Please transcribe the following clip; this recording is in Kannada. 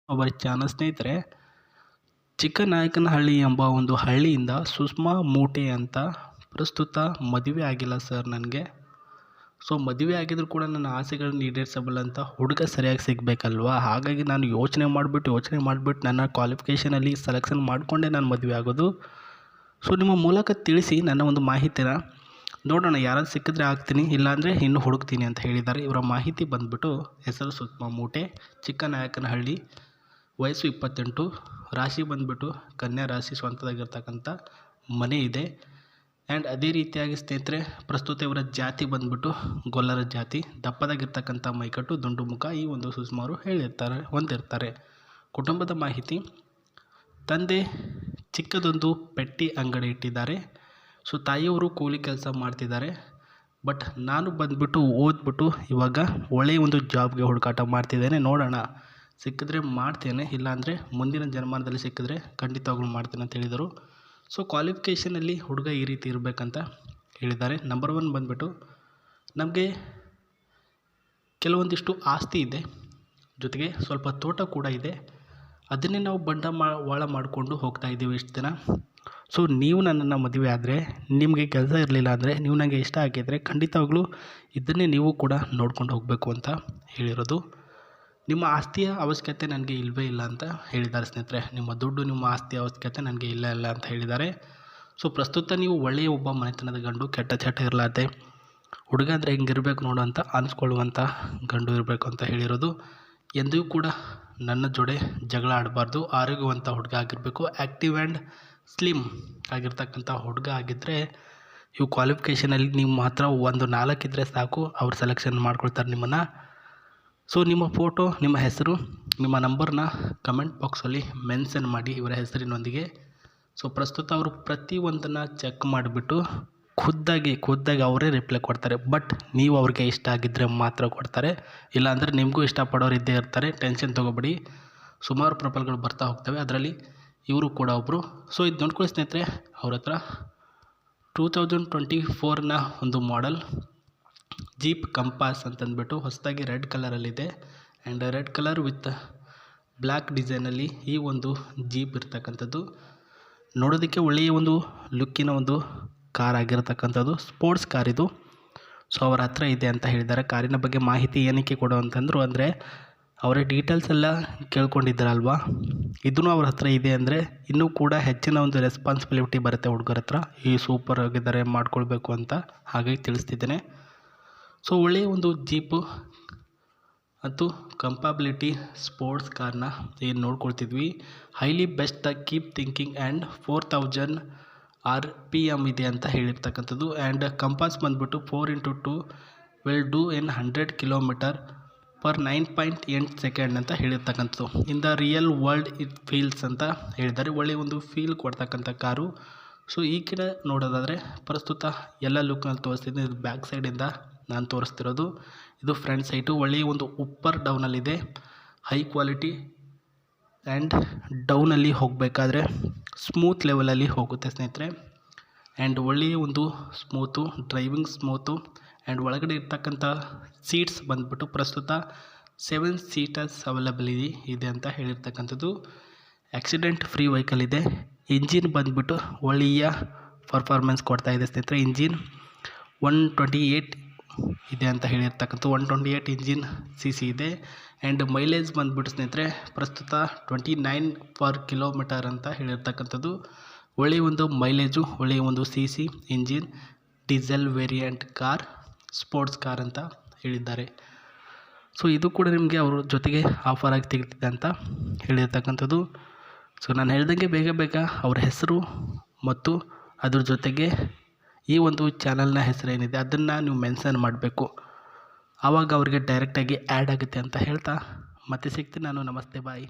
ಅವರ ಚಾನಲ್ ಸ್ನೇಹಿತರೆ, ಚಿಕ್ಕನಾಯಕನಹಳ್ಳಿ ಎಂಬ ಒಂದು ಹಳ್ಳಿಯಿಂದ ಸುಷ್ಮಾ ಮೂಟೆ ಅಂತ ಪ್ರಸ್ತುತ ಮದುವೆ ಆಗಿಲ್ಲ ಸರ್ ನನಗೆ. ಸೊ ಮದುವೆ ಆಗಿದ್ರು ಕೂಡ ನನ್ನ ಆಸೆಗಳನ್ನ ಈಡೇರಿಸಬಲ್ಲ ಅಂತ ಹುಡುಗ ಸರಿಯಾಗಿ ಸಿಗಬೇಕಲ್ವಾ. ಹಾಗಾಗಿ ನಾನು ಯೋಚನೆ ಮಾಡಿಬಿಟ್ಟು ನನ್ನ ಕ್ವಾಲಿಫಿಕೇಷನಲ್ಲಿ ಸೆಲೆಕ್ಷನ್ ಮಾಡಿಕೊಂಡೇ ನಾನು ಮದುವೆ ಆಗೋದು. ಸೊ ನಿಮ್ಮ ಮೂಲಕ ತಿಳಿಸಿ ನನ್ನ ಒಂದು ಮಾಹಿತಿನ ನೋಡೋಣ, ಯಾರಾದ್ರು ಸಿಕ್ಕಿದ್ರೆ ಆಗ್ತೀನಿ, ಇಲ್ಲಾಂದರೆ ಇನ್ನೂ ಹುಡುಕ್ತೀನಿ ಅಂತ ಹೇಳಿದ್ದಾರೆ. ಇವರ ಮಾಹಿತಿ ಬಂದುಬಿಟ್ಟು ಹೆಸರು ಸುಷ್ಮಾ ಮೂಟೆ, ಚಿಕ್ಕನಾಯಕನಹಳ್ಳಿ, ವಯಸ್ಸು 28, ರಾಶಿ ಬಂದುಬಿಟ್ಟು ಕನ್ಯಾ ರಾಶಿ, ಸ್ವಂತದಾಗಿರ್ತಕ್ಕಂಥ ಮನೆ ಇದೆ. ಆ್ಯಂಡ್ ಅದೇ ರೀತಿಯಾಗಿ ಸ್ನೇಹಿತರೆ, ಪ್ರಸ್ತುತ ಇವರ ಜಾತಿ ಬಂದುಬಿಟ್ಟು ಗೊಲ್ಲರ ಜಾತಿ, ದಪ್ಪದಾಗಿರ್ತಕ್ಕಂಥ ಮೈಕಟ್ಟು, ದುಂಡು ಮುಖ, ಈ ಒಂದು ಸುಷ್ಮಾರು ಹೊಂದಿರ್ತಾರೆ. ಕುಟುಂಬದ ಮಾಹಿತಿ: ತಂದೆ ಚಿಕ್ಕದೊಂದು ಪೆಟ್ಟಿ ಅಂಗಡಿ ಇಟ್ಟಿದ್ದಾರೆ. ಸೊ ತಾಯಿಯವರು ಕೂಲಿ ಕೆಲಸ ಮಾಡ್ತಿದ್ದಾರೆ. ಬಟ್ ನಾನು ಬಂದುಬಿಟ್ಟು ಓದ್ಬಿಟ್ಟು ಇವಾಗ ಒಳ್ಳೆಯ ಒಂದು ಜಾಬ್ಗೆ ಹುಡುಕಾಟ ಮಾಡ್ತಿದ್ದೇನೆ. ನೋಡೋಣ, ಸಿಕ್ಕಿದ್ರೆ ಮಾಡ್ತೇನೆ, ಇಲ್ಲಾಂದರೆ ಮುಂದಿನ ಜನ್ಮಾನದಲ್ಲಿ ಸಿಕ್ಕಿದ್ರೆ ಖಂಡಿತವಾಗ್ಲೂ ಮಾಡ್ತೇನೆ ಅಂತ ಹೇಳಿದರು. ಸೊ ಕ್ವಾಲಿಫಿಕೇಷನಲ್ಲಿ ಹುಡುಗ ಈ ರೀತಿ ಇರಬೇಕಂತ ಹೇಳಿದ್ದಾರೆ. ನಂಬರ್ 1 ಬಂದುಬಿಟ್ಟು ನಮಗೆ ಕೆಲವೊಂದಿಷ್ಟು ಆಸ್ತಿ ಇದೆ, ಜೊತೆಗೆ ಸ್ವಲ್ಪ ತೋಟ ಕೂಡ ಇದೆ. ಅದನ್ನೇ ನಾವು ಬಂಡವಾಳ ಮಾಡಿಕೊಂಡು ಹೋಗ್ತಾ ಇದ್ದೀವಿ ಇಷ್ಟು ದಿನ. ಸೊ ನೀವು ನನ್ನನ್ನು ಮದುವೆ ಆದರೆ, ನಿಮಗೆ ಕೆಲಸ ಇರಲಿಲ್ಲ ಅಂದರೆ, ನೀವು ನನಗೆ ಇಷ್ಟ ಆಗಿದ್ದರೆ ಖಂಡಿತವಾಗ್ಲೂ ಇದನ್ನೇ ನೀವು ಕೂಡ ನೋಡ್ಕೊಂಡು ಹೋಗಬೇಕು ಅಂತ ಹೇಳಿರೋದು. ನಿಮ್ಮ ಆಸ್ತಿಯ ಅವಶ್ಯಕತೆ ನನಗೆ ಇಲ್ಲವೇ ಇಲ್ಲ ಅಂತ ಹೇಳಿದ್ದಾರೆ ಸ್ನೇಹಿತರೆ. ನಿಮ್ಮ ದುಡ್ಡು, ನಿಮ್ಮ ಆಸ್ತಿಯ ಅವಶ್ಯಕತೆ ನನಗೆ ಇಲ್ಲ ಅಂತ ಹೇಳಿದ್ದಾರೆ. ಸೊ ಪ್ರಸ್ತುತ ನೀವು ಒಳ್ಳೆಯ ಒಬ್ಬ ಮನೆತನದ ಗಂಡು, ಕೆಟ್ಟ ಚಟ ಇರಲಾರ್ದೆ ಹುಡುಗ ಅಂದರೆ ಹಿಂಗಿರಬೇಕು ನೋಡು ಅಂತ ಅನಿಸ್ಕೊಳ್ಳುವಂಥ ಗಂಡು ಇರಬೇಕು ಅಂತ ಹೇಳಿರೋದು. ಎಂದೂ ಕೂಡ ನನ್ನ ಜೋಡೆ ಜಗಳ ಆಡಬಾರ್ದು, ಆರೋಗ್ಯವಂತ ಹುಡುಗ ಆಗಿರಬೇಕು, ಆ್ಯಕ್ಟಿವ್ ಆ್ಯಂಡ್ ಸ್ಲಿಮ್ ಆಗಿರ್ತಕ್ಕಂಥ ಹುಡುಗ ಆಗಿದ್ದರೆ ಇವು ಕ್ವಾಲಿಫಿಕೇಷನಲ್ಲಿ ನೀವು ಮಾತ್ರ ಒಂದು 4 ಇದ್ದರೆ ಸಾಕು, ಅವ್ರು ಸೆಲೆಕ್ಷನ್ ಮಾಡ್ಕೊಳ್ತಾರೆ ನಿಮ್ಮನ್ನು. ಸೊ ನಿಮ್ಮ ಫೋಟೋ, ನಿಮ್ಮ ಹೆಸರು, ನಿಮ್ಮ ನಂಬರ್ನ ಕಮೆಂಟ್ ಬಾಕ್ಸಲ್ಲಿ ಮೆನ್ಷನ್ ಮಾಡಿ ಇವರ ಹೆಸರಿನೊಂದಿಗೆ. ಸೊ ಪ್ರಸ್ತುತ ಅವರು ಪ್ರತಿಯೊಂದನ್ನು ಚೆಕ್ ಮಾಡಿಬಿಟ್ಟು ಖುದ್ದಾಗಿ ಅವರೇ ರಿಪ್ಲೈ ಕೊಡ್ತಾರೆ. ಬಟ್ ನೀವು ಅವ್ರಿಗೆ ಇಷ್ಟ ಆಗಿದ್ದರೆ ಮಾತ್ರ ಕೊಡ್ತಾರೆ, ಇಲ್ಲಾಂದರೆ ನಿಮಗೂ ಇಷ್ಟಪಡೋರು ಇದ್ದೇ ಇರ್ತಾರೆ. ಟೆನ್ಷನ್ ತೊಗೋಬೇಡಿ, ಸುಮಾರು ಪ್ರೊಫೈಲ್ಗಳು ಬರ್ತಾ ಹೋಗ್ತವೆ, ಅದರಲ್ಲಿ ಇವರು ಕೂಡ ಒಬ್ಬರು. ಸೊ ಇದು ನೋಡ್ಕೊಳ್ಳಿ ಸ್ನೇಹಿತರೆ, ಅವ್ರ ಹತ್ರ 2024ನ ಒಂದು ಮಾಡೆಲ್ ಜೀಪ್ ಕಂಪಾಸ್ ಅಂತಂದ್ಬಿಟ್ಟು ಹೊಸದಾಗಿ ರೆಡ್ ಕಲರಲ್ಲಿದೆ. And red colour with black ಡಿಸೈನಲ್ಲಿ ಈ ಒಂದು ಜೀಪ್ ಇರ್ತಕ್ಕಂಥದ್ದು. ನೋಡೋದಕ್ಕೆ ಒಳ್ಳೆಯ ಒಂದು ಲುಕ್ಕಿನ ಒಂದು ಕಾರ್ ಆಗಿರತಕ್ಕಂಥದ್ದು, ಸ್ಪೋರ್ಟ್ಸ್ ಕಾರ್ ಇದು. ಸೊ ಅವರ ಹತ್ರ ಇದೆ ಅಂತ ಹೇಳಿದ್ದಾರೆ. ಕಾರಿನ ಬಗ್ಗೆ ಮಾಹಿತಿ ಏನಕ್ಕೆ ಕೊಡು ಅಂತಂದರು ಅಂದರೆ, ಅವರ ಡೀಟೇಲ್ಸ್ ಎಲ್ಲ ಕೇಳ್ಕೊಂಡಿದ್ದಾರಲ್ವಾ, ಇದೂ ಅವ್ರ ಹತ್ರ ಇದೆ ಅಂದರೆ ಇನ್ನೂ ಕೂಡ ಹೆಚ್ಚಿನ ಒಂದು ರೆಸ್ಪಾನ್ಸಿಬಿಲಿಟಿ ಬರುತ್ತೆ ಹುಡುಗರ ಹತ್ರ. ಈ ಸೂಪರ್ ಆಗಿದ್ದಾರೆ, ಮಾಡ್ಕೊಳ್ಬೇಕು ಅಂತ, ಹಾಗಾಗಿ ತಿಳಿಸ್ತಿದ್ದೇನೆ. ಸೊ ಒಳ್ಳೆಯ ಒಂದು ಜೀಪು ಮತ್ತು ಕಂಪಾಬಿಲಿಟಿ ಸ್ಪೋರ್ಟ್ಸ್ ಕಾರ್ನ ಏನು ನೋಡ್ಕೊಳ್ತಿದ್ವಿ. Highly best keep thinking and 4000 RPM ಇದೆ ಅಂತ ಹೇಳಿರ್ತಕ್ಕಂಥದ್ದು. ಆ್ಯಂಡ್ ಕಂಪಾಸ್ ಬಂದುಬಿಟ್ಟು 4x2 will do in 100 km per 9.8 second ಅಂತ ಹೇಳಿರ್ತಕ್ಕಂಥದ್ದು. In the real world it feels ಅಂತ ಹೇಳಿದ್ದಾರೆ. ಒಳ್ಳೆಯ ಒಂದು ಫೀಲ್ ಕೊಡ್ತಕ್ಕಂಥ ಕಾರು. ಸೊ ಈ ಕಡೆ ನೋಡೋದಾದರೆ ಪ್ರಸ್ತುತ ಎಲ್ಲ ಲುಕ್ನಲ್ಲಿ ತೋರಿಸ್ತಿದ್ದೀನಿ. ಇದು ಬ್ಯಾಕ್ ಸೈಡಿಂದ ನಾನು ತೋರಿಸ್ತಿರೋದು, ಇದು ಫ್ರಂಟ್ ಸೈಟು. ಒಳ್ಳೆಯ ಒಂದು ಉಪ್ಪರ್ ಡೌನಲ್ಲಿದೆ, ಹೈ ಕ್ವಾಲಿಟಿ. ಆ್ಯಂಡ್ ಡೌನಲ್ಲಿ ಹೋಗಬೇಕಾದ್ರೆ ಸ್ಮೂತ್ ಲೆವೆಲಲ್ಲಿ ಹೋಗುತ್ತೆ ಸ್ನೇಹಿತರೆ. ಆ್ಯಂಡ್ ಒಳ್ಳೆಯ ಒಂದು ಸ್ಮೂತು, ಡ್ರೈವಿಂಗ್ ಸ್ಮೂತು. ಆ್ಯಂಡ್ ಒಳಗಡೆ ಇರ್ತಕ್ಕಂಥ ಸೀಟ್ಸ್ ಬಂದುಬಿಟ್ಟು ಪ್ರಸ್ತುತ 7 ಸೀಟರ್ಸ್ ಅವೈಲಬಲ್ ಇದೆ ಅಂತ ಹೇಳಿರ್ತಕ್ಕಂಥದ್ದು. ಆಕ್ಸಿಡೆಂಟ್ ಫ್ರೀ ವೆಹಿಕಲ್ ಇದೆ. ಇಂಜಿನ್ ಬಂದುಬಿಟ್ಟು ಒಳ್ಳೆಯ ಪರ್ಫಾರ್ಮೆನ್ಸ್ ಕೊಡ್ತಾಯಿದೆ ಸ್ನೇಹಿತರೆ. ಇಂಜಿನ್ 128 ಇದೆ ಅಂತ ಹೇಳಿರ್ತಕ್ಕಂಥ 128 ಇಂಜಿನ್ CC ಇದೆ. ಆ್ಯಂಡ್ ಮೈಲೇಜ್ ಬಂದುಬಿಟ್ಟು ಸ್ನೇಹಿತರೆ ಪ್ರಸ್ತುತ 29 per km ಅಂತ ಹೇಳಿರ್ತಕ್ಕಂಥದ್ದು. ಒಳ್ಳೆಯ ಒಂದು ಮೈಲೇಜು, ಒಳ್ಳೆಯ ಒಂದು CC engine, diesel variant car, sports car ಅಂತ ಹೇಳಿದ್ದಾರೆ. ಸೊ ಇದು ಕೂಡ ನಿಮಗೆ ಅವ್ರ ಜೊತೆಗೆ ಆಫರ್ ಆಗಿ ತೆಗಿತಿದೆ ಅಂತ ಹೇಳಿರ್ತಕ್ಕಂಥದ್ದು. ಸೊ ನಾನು ಹೇಳ್ದಂಗೆ ಬೇಗ ಅವ್ರ ಹೆಸರು ಮತ್ತು ಅದ್ರ ಜೊತೆಗೆ ಈ ಒಂದು ಚಾನಲ್ನ ಹೆಸರೇನಿದೆ ಅದನ್ನು ನೀವು ಮೆನ್ಷನ್ ಮಾಡಬೇಕು. ಆವಾಗ ಅವ್ರಿಗೆ ಡೈರೆಕ್ಟಾಗಿ ಆ್ಯಡ್ ಆಗುತ್ತೆ ಅಂತ ಹೇಳ್ತಾ ಮತ್ತೆ ಸಿಗ್ತೀನಿ ನಾನು. ನಮಸ್ತೆ, ಬಾಯ್.